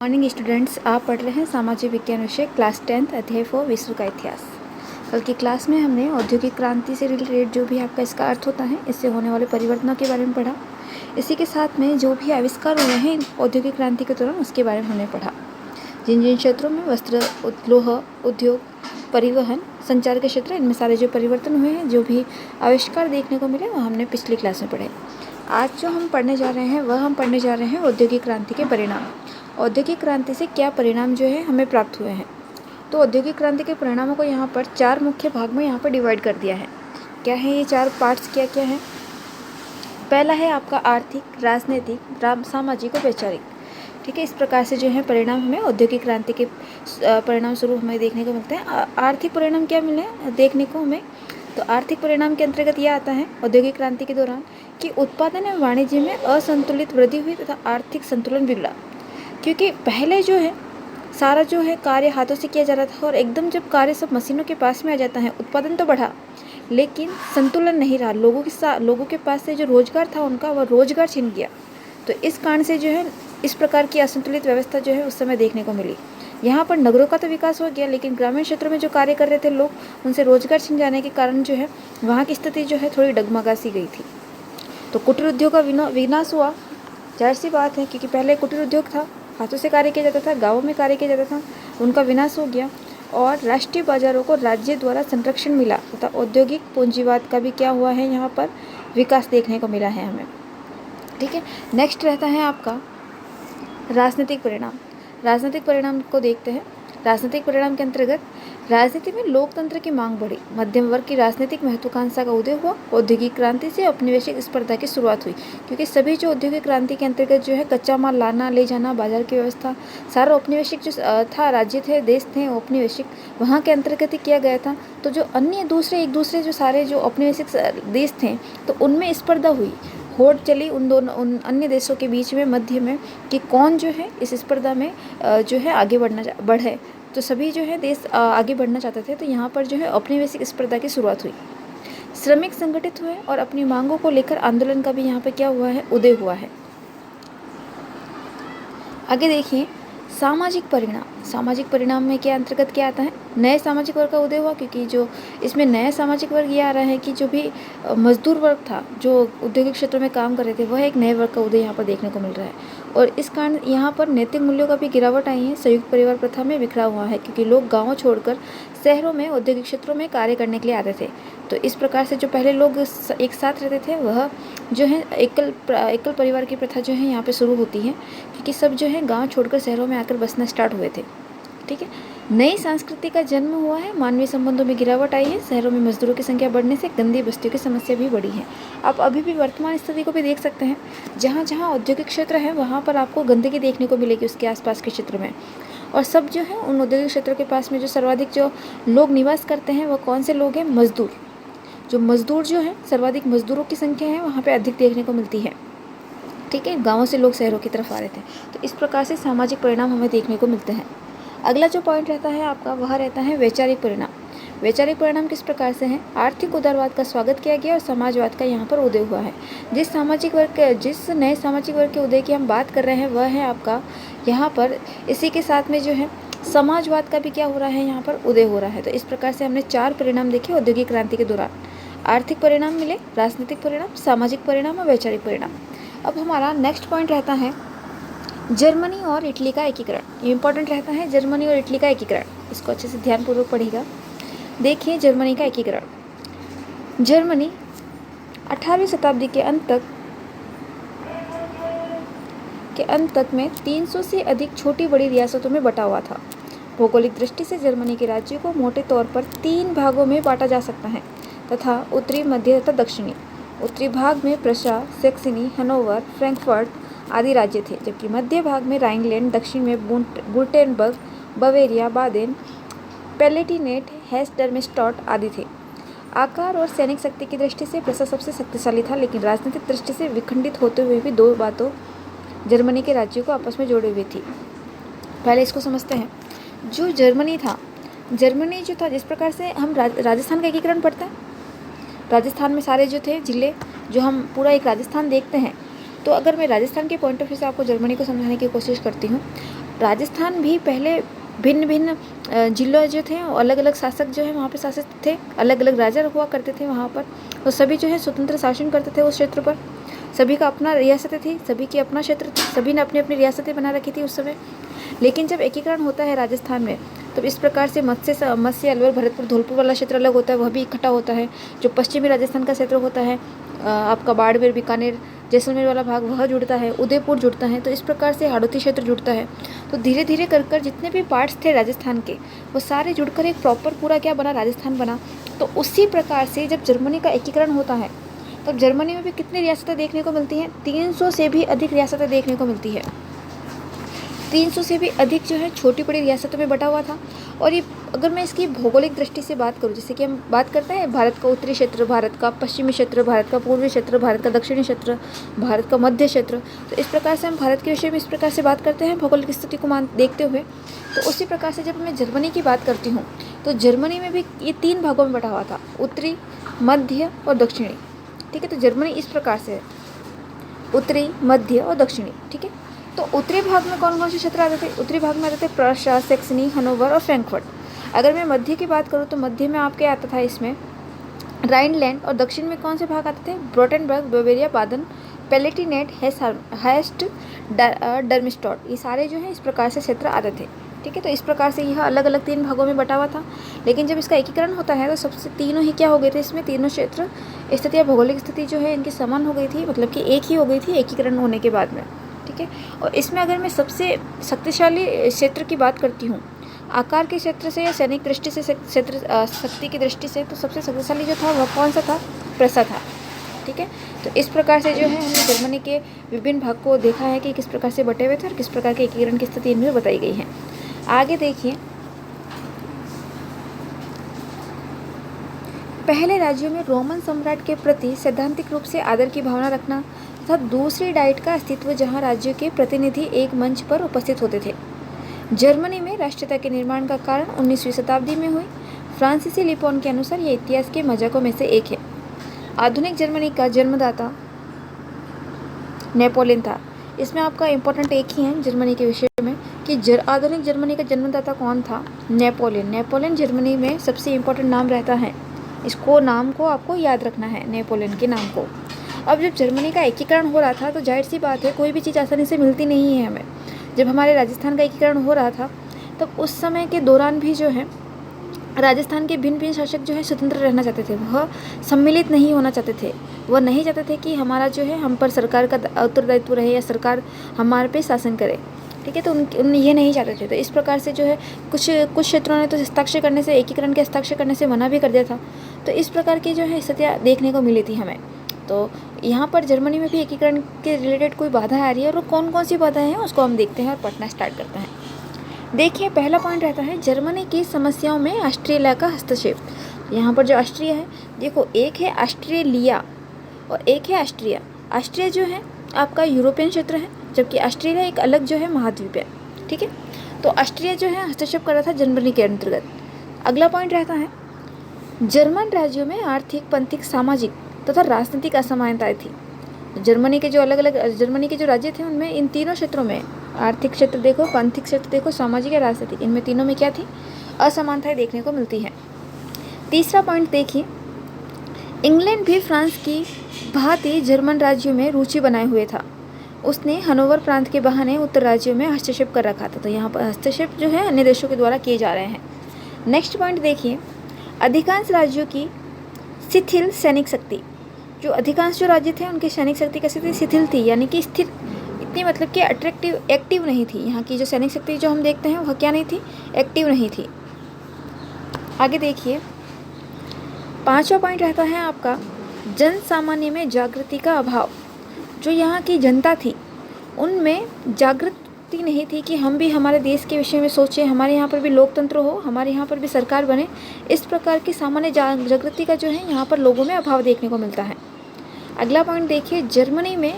Morning students, आप पढ़ रहे हैं सामाजिक विज्ञान विषय क्लास 10 अध्याय 4 विश्व का इतिहास। कल की क्लास में हमने औद्योगिक क्रांति से रिलेटेड जो भी आपका इसका अर्थ होता है, इससे होने वाले परिवर्तनों के बारे में पढ़ा। इसी के साथ में जो भी आविष्कार हुए हैं औद्योगिक क्रांति के दौरान उसके बारे में हमने पढ़ा। जिन जिन क्षेत्रों में वस्त्र, लोह उद्योग, परिवहन, संचार के क्षेत्र, इनमें सारे जो परिवर्तन हुए हैं, जो भी आविष्कार देखने को मिले, वह हमने पिछली क्लास में पढ़े। आज जो हम पढ़ने जा रहे हैं वह हम पढ़ने जा रहे हैं औद्योगिक क्रांति के परिणाम। औद्योगिक क्रांति से क्या परिणाम जो है हमें प्राप्त हुए हैं। तो औद्योगिक क्रांति के परिणामों को यहाँ पर 4 मुख्य भाग में यहाँ पर डिवाइड कर दिया है। क्या है ये 4 पार्ट्स, क्या क्या है? पहला है आपका आर्थिक, राजनीतिक, सामाजिक और वैचारिक। ठीक है, इस प्रकार से जो है परिणाम हमें औद्योगिक क्रांति के परिणाम स्वरूप हमें देखने को मिलते हैं। आर्थिक परिणाम क्या मिले देखने को हमें? तो आर्थिक परिणाम के अंतर्गत यह आता है औद्योगिक क्रांति के दौरान कि उत्पादन एवं वाणिज्य में असंतुलित वृद्धि हुई तथा आर्थिक संतुलन बिगड़ा। क्योंकि पहले जो है सारा जो है कार्य हाथों से किया जा रहा था, और एकदम जब कार्य सब मशीनों के पास में आ जाता है, उत्पादन तो बढ़ा लेकिन संतुलन नहीं रहा। लोगों के पास से जो रोजगार था उनका, वह रोजगार छिन गया। तो इस कारण से जो है इस प्रकार की असंतुलित व्यवस्था जो है उस समय देखने को मिली। यहाँ पर नगरों का तो विकास हो गया, लेकिन ग्रामीण क्षेत्रों में जो कार्य कर रहे थे लोग, उनसे रोजगार छिन जाने के कारण जो है वहाँ की स्थिति जो है थोड़ी डगमगा सी गई थी। तो कुटीर उद्योग का विनाश हुआ, जाहिर सी बात है, क्योंकि पहले कुटीर उद्योग था, हाथों से कार्य किया जाता था, गाँवों में कार्य किया जाता था, उनका विनाश हो गया। और राष्ट्रीय बाजारों को राज्य द्वारा संरक्षण मिला तथा औद्योगिक पूंजीवाद का भी क्या हुआ है, यहाँ पर विकास देखने को मिला है हमें। ठीक है, नेक्स्ट रहता है आपका राजनीतिक परिणाम। राजनीतिक परिणाम को देखते हैं। राजनीतिक परिणाम के अंतर्गत राजनीति में लोकतंत्र की मांग बढ़ी, मध्यम वर्ग की राजनीतिक महत्वाकांक्षा का उदय हुआ, औद्योगिक क्रांति से औपनिवेशिक स्पर्धा की शुरुआत हुई। क्योंकि सभी जो औद्योगिक क्रांति के अंतर्गत जो है कच्चा माल लाना ले जाना, बाजार की व्यवस्था, सारा औपनिवेशिक जो था, राज्य थे, देश थे औपनिवेशिक, वहाँ के अंतर्गत ही किया गया था। तो जो अन्य एक दूसरे जो सारे जो औपनिवेशिक देश थे, तो उनमें स्पर्धा हुई, होड़ चली उन अन्य देशों के बीच में, मध्य में, कि कौन जो है इस स्पर्धा में जो है आगे बढ़े। तो सभी जो है देश आगे बढ़ना चाहते थे। तो यहाँ पर जो है औपनिवेशिक स्पर्धा की शुरुआत हुई। श्रमिक संगठित हुए और अपनी मांगों को लेकर आंदोलन का भी यहाँ पर क्या हुआ है, उदय हुआ है। आगे देखिए सामाजिक परिणाम। सामाजिक परिणाम में क्या अंतर्गत क्या आता है? नए सामाजिक वर्ग का उदय हुआ, क्योंकि जो इसमें नया सामाजिक वर्ग ये आ रहा है कि जो भी मजदूर वर्ग था, जो औद्योगिक क्षेत्रों में काम कर रहे थे, वह एक नए वर्ग का उदय यहाँ पर देखने को मिल रहा है। और इस कारण यहाँ पर नैतिक मूल्यों का भी गिरावट आई है। संयुक्त परिवार प्रथा में बिखरा हुआ है, क्योंकि लोग गाँव छोड़कर शहरों में औद्योगिक क्षेत्रों में कार्य करने के लिए आते थे। तो इस प्रकार से जो पहले लोग एक साथ रहते थे, वह जो है एकल परिवार की प्रथा जो है यहाँ पे शुरू होती है, क्योंकि सब जो है गांव छोड़कर शहरों में आकर बसना स्टार्ट हुए थे। ठीक है, नई संस्कृति का जन्म हुआ है, मानवीय संबंधों में गिरावट आई है, शहरों में मजदूरों की संख्या बढ़ने से गंदी बस्तियों की समस्या भी बढ़ी है। आप अभी भी वर्तमान स्थिति को भी देख सकते हैं, जहाँ जहाँ औद्योगिक क्षेत्र है वहाँ पर आपको गंदगी देखने को मिलेगी उसके आसपास के क्षेत्र में। और सब जो है उन औद्योगिक क्षेत्रों के पास में जो सर्वाधिक जो लोग निवास करते हैं, वह कौन से लोग हैं? मजदूर। जो मजदूर जो है, सर्वाधिक मजदूरों की संख्या है वहाँ पे अधिक देखने को मिलती है। ठीक है, गाँवों से लोग शहरों की तरफ आ रहे थे। तो इस प्रकार से सामाजिक परिणाम हमें देखने को मिलते हैं। अगला जो पॉइंट रहता है आपका, वह रहता है वैचारिक परिणाम। वैचारिक परिणाम किस प्रकार से हैं? आर्थिक उदारवाद का स्वागत किया गया और समाजवाद का यहाँ पर उदय हुआ है। जिस नए सामाजिक वर्ग के उदय की हम बात कर रहे हैं, वह है आपका यहाँ पर इसी के साथ में जो है समाजवाद का भी क्या हो रहा है, यहाँ पर उदय हो रहा है। तो इस प्रकार से हमने 4 परिणाम देखे औद्योगिक क्रांति के दौरान। आर्थिक परिणाम मिले, राजनीतिक परिणाम, सामाजिक परिणाम और वैचारिक परिणाम। अब हमारा नेक्स्ट पॉइंट रहता है जर्मनी और इटली का एकीकरण। ये इंपॉर्टेंट रहता है, जर्मनी और इटली का एकीकरण। इसको अच्छे से ध्यानपूर्वक पढ़िएगा। देखिए जर्मनी का एकीकरण। जर्मनी 18वीं शताब्दी के अंत तक में 300 से अधिक छोटी बड़ी रियासतों में बटा हुआ था। भौगोलिक दृष्टि से जर्मनी के राज्यों को मोटे तौर पर 3 भागों में बांटा जा सकता है तथा उत्तरी, मध्य तथा दक्षिणी। उत्तरी भाग में प्रशा, सैक्सनी, हनोवर, फ्रैंकफर्ट आदि राज्य थे, जबकि मध्य भाग में राइनलैंड, दक्षिण में वुर्टेनबर्ग, बवेरिया, बादेन, पैलेटिनेट, हेस-डर्मस्टॉट आदि थे। आकार और सैनिक शक्ति की दृष्टि से प्रशा सबसे शक्तिशाली था, लेकिन राजनीतिक दृष्टि से विखंडित होते हुए भी 2 बातों जर्मनी के राज्यों को आपस में जोड़े हुए थी। पहले इसको समझते हैं। जो जर्मनी जो था, जिस प्रकार से हम राजस्थान का एकीकरण पढ़ते हैं, राजस्थान में सारे जो थे जिले, जो हम पूरा एक राजस्थान देखते हैं, तो अगर मैं राजस्थान के पॉइंट ऑफ व्यू से आपको जर्मनी को समझाने की कोशिश करती हूँ, राजस्थान भी पहले भिन्न भिन्न जिलों जो थे अलग अलग शासक जो है वहाँ पे शासित थे, अलग अलग राजा हुआ करते थे वहाँ पर, तो सभी जो है स्वतंत्र शासन करते थे उस क्षेत्र पर। सभी का अपना रियासतें थी, सभी की अपना क्षेत्र थी, सभी ने अपनी अपनी रियासतें बना रखी थी उस समय। लेकिन जब एकीकरण होता है राजस्थान में, तब इस प्रकार से मत्स्य अलवर भरतपुर धौलपुर वाला क्षेत्र अलग होता है, वह भी इकट्ठा होता है। जो पश्चिमी राजस्थान का क्षेत्र होता है, आपका बाड़मेर बीकानेर जैसलमेर वाला भाग, वह जुड़ता है, उदयपुर जुड़ता है। तो इस प्रकार से हाड़ौती क्षेत्र जुड़ता है। तो धीरे धीरे कर जितने भी पार्ट्स थे राजस्थान के, वो सारे जुड़कर एक प्रॉपर पूरा क्या बना, राजस्थान बना। तो उसी प्रकार से जब जर्मनी का एकीकरण होता है, तब जर्मनी में भी कितनी रियासतें देखने को मिलती हैं, 300 से भी अधिक रियासतें देखने को मिलती है। 300 से भी अधिक जो है छोटी बड़ी रियासतों में बटा हुआ था। और ये अगर मैं इसकी भौगोलिक दृष्टि से बात करूँ, जैसे कि हम बात करते हैं भारत का उत्तरी क्षेत्र, भारत का पश्चिमी क्षेत्र, भारत का पूर्वी क्षेत्र, भारत का दक्षिणी क्षेत्र, भारत का मध्य क्षेत्र, तो इस प्रकार से हम भारत के विषय में इस प्रकार से बात करते हैं भौगोलिक स्थिति को देखते हुए। तो उसी प्रकार से जब मैं जर्मनी की बात करती हूँ, तो जर्मनी में भी ये 3 भागों में बटा हुआ था, उत्तरी, मध्य और दक्षिणी। ठीक है, तो जर्मनी इस प्रकार से है, उत्तरी, मध्य और दक्षिणी। ठीक है, तो उत्तरी भाग में कौन कौन से क्षेत्र आते थे? उत्तरी भाग में आते थे प्रशा, सैक्सनी, हनोवर और फ्रैंकफर्ट। अगर मैं मध्य की बात करूँ, तो मध्य में आपके आता था इसमें राइनलैंड, और दक्षिण में कौन से भाग आते थे? ब्रोटेनबर्ग, बावेरिया, बादन, पैलेटिनेट, हेस्ट, डर्मिस्टॉट। ये सारे जो है इस प्रकार से क्षेत्र आते थे। ठीक है, तो इस प्रकार से यह अलग अलग 3 भागों में बटा हुआ था। लेकिन जब इसका एकीकरण होता है, तो सबसे तीनों ही क्या हो गए थे, इसमें तीनों क्षेत्र स्थिति या भौगोलिक स्थिति जो है इनकी समान हो गई थी, मतलब कि एक ही हो गई थी एकीकरण होने के बाद में। ठीक है, और इसमें अगर मैं सबसे शक्तिशाली क्षेत्र की बात करती हूँ, आकार के क्षेत्र से या सैनिक दृष्टि से, क्षेत्र शक्ति की दृष्टि से, तो सबसे शक्तिशाली जो था वह कौन सा था? प्रशा था। ठीक है, तो इस प्रकार से जो है हमने जर्मनी के विभिन्न भाग को देखा है कि किस प्रकार से बटे हुए थे और किस प्रकार के एकीकरण की स्थिति इनमें बताई गई है। आगे देखिए, पहले राज्यों में रोमन सम्राट के प्रति सैद्धांतिक रूप से आदर की भावना रखना तथा दूसरी डाइट का अस्तित्व, जहां राज्यों के प्रतिनिधि एक मंच पर उपस्थित होते थे। जर्मनी में राष्ट्रीयता के निर्माण का कारण 19वीं शताब्दी में हुई। फ्रांसीसी लिपोन के अनुसार यह इतिहास के मजाकों में से एक है। आधुनिक जर्मनी का जन्मदाता नेपोलियन था। इसमें आपका इम्पोर्टेंट एक ही है जर्मनी के विषय में कि आधुनिक जर्मनी का जन्मदाता कौन था? नेपोलियन। नेपोलियन जर्मनी में सबसे इम्पोर्टेंट नाम रहता है, इसको नाम को आपको याद रखना है, नेपोलियन के नाम को। अब जब जर्मनी का एकीकरण हो रहा था, तो जाहिर सी बात है कोई भी चीज़ आसानी से मिलती नहीं है हमें। जब हमारे राजस्थान का एकीकरण हो रहा था, तब उस समय के दौरान भी जो है राजस्थान के भिन्न भिन्न शासक जो है स्वतंत्र रहना चाहते थे, वह सम्मिलित नहीं होना चाहते थे। वह नहीं चाहते थे कि हमारा जो है हम पर सरकार का उत्तरदायित्व रहे या सरकार हमारे पे शासन करे। ठीक है, तो उन ये नहीं चाहते थे। तो इस प्रकार से जो है कुछ क्षेत्रों ने तो हस्ताक्षर करने से, एकीकरण के हस्ताक्षर करने से मना भी कर दिया था। तो इस प्रकार की जो है स्थितियाँ देखने को मिली थी हमें। तो यहाँ पर जर्मनी में भी एकीकरण के रिलेटेड कोई बाधा आ रही है, और वो कौन कौन सी बाधाएं हैं उसको हम देखते हैं और पढ़ना स्टार्ट करते हैं। देखिए, पहला पॉइंट रहता है जर्मनी की समस्याओं में ऑस्ट्रेलिया का हस्तक्षेप। यहाँ पर जो ऑस्ट्रिया है, देखो एक है ऑस्ट्रेलिया और एक है ऑस्ट्रिया। ऑस्ट्रिया जो है आपका यूरोपियन क्षेत्र है, जबकि ऑस्ट्रेलिया एक अलग जो है महाद्वीप है। ठीक है, तो ऑस्ट्रिया जो है हस्तक्षेप कर रहा था जर्मनी के अंतर्गत। अगला पॉइंट रहता है जर्मन राज्यों में आर्थिक, पंथिक, सामाजिक तथा राजनीतिक असमानताएं थी। जर्मनी के जो अलग अलग जर्मनी के जो राज्य थे, उनमें इन तीनों क्षेत्रों में, आर्थिक क्षेत्र देखो, पंथिक क्षेत्र देखो, सामाजिक या राजनीतिक, इनमें तीनों में क्या थी? असमानताएं देखने को मिलती हैं। तीसरा पॉइंट देखिए, इंग्लैंड भी फ्रांस की भांति जर्मन राज्यों में रुचि बनाए हुए था। उसने हनोवर प्रांत के बहाने उत्तर राज्यों में हस्तक्षेप कर रखा था। तो यहाँ पर हस्तक्षेप जो है अन्य देशों के द्वारा किए जा रहे हैं। नेक्स्ट पॉइंट देखिए, अधिकांश राज्यों की शिथिल सैनिक शक्ति। जो अधिकांश जो राज्य थे उनकी सैनिक शक्ति कैसी थी? शिथिल थी, यानी कि स्थिर, इतनी मतलब कि एक्टिव नहीं थी। यहाँ की जो सैनिक शक्ति जो हम देखते हैं वह क्या नहीं थी? एक्टिव नहीं थी। आगे देखिए, पांचवा पॉइंट रहता है आपका जन सामान्य में जागृति का अभाव। जो यहाँ की जनता थी उनमें जागृति नहीं थी कि हम भी हमारे देश के विषय में सोचें, हमारे यहाँ पर भी लोकतंत्र हो, हमारे यहाँ पर भी सरकार बने। इस प्रकार की सामान्य जागृति का जो है यहाँ पर लोगों में अभाव देखने को मिलता है। अगला पॉइंट देखिए, जर्मनी में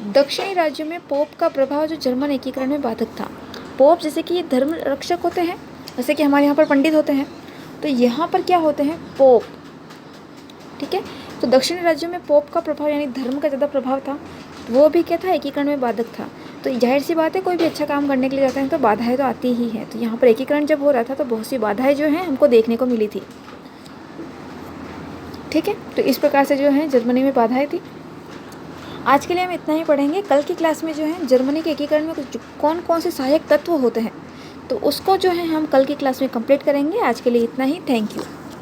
दक्षिणी राज्यों में पोप का प्रभाव जो जर्मन एकीकरण में बाधक था। पोप जैसे कि ये धर्म रक्षक होते हैं, जैसे कि हमारे यहाँ पर पंडित होते हैं, तो यहाँ पर क्या होते हैं? पोप। ठीक है, तो दक्षिणी राज्यों में पोप का प्रभाव यानी धर्म का ज़्यादा प्रभाव था, वो भी क्या था? एकीकरण में बाधक था। तो जाहिर सी बात है, कोई भी अच्छा काम करने के लिए जाते हैं तो बाधाएं तो आती ही हैं। तो यहाँ पर एकीकरण जब हो रहा था तो बहुत सी बाधाएं जो हैं हमको देखने को मिली थी। ठीक है, तो इस प्रकार से जो है जर्मनी में बाधाएं थी। आज के लिए हम इतना ही पढ़ेंगे। कल की क्लास में जो है जर्मनी के एकीकरण में कुछ कौन कौन से सहायक तत्व होते हैं, तो उसको जो है हम कल की क्लास में कंप्लीट करेंगे। आज के लिए इतना ही। Thank you.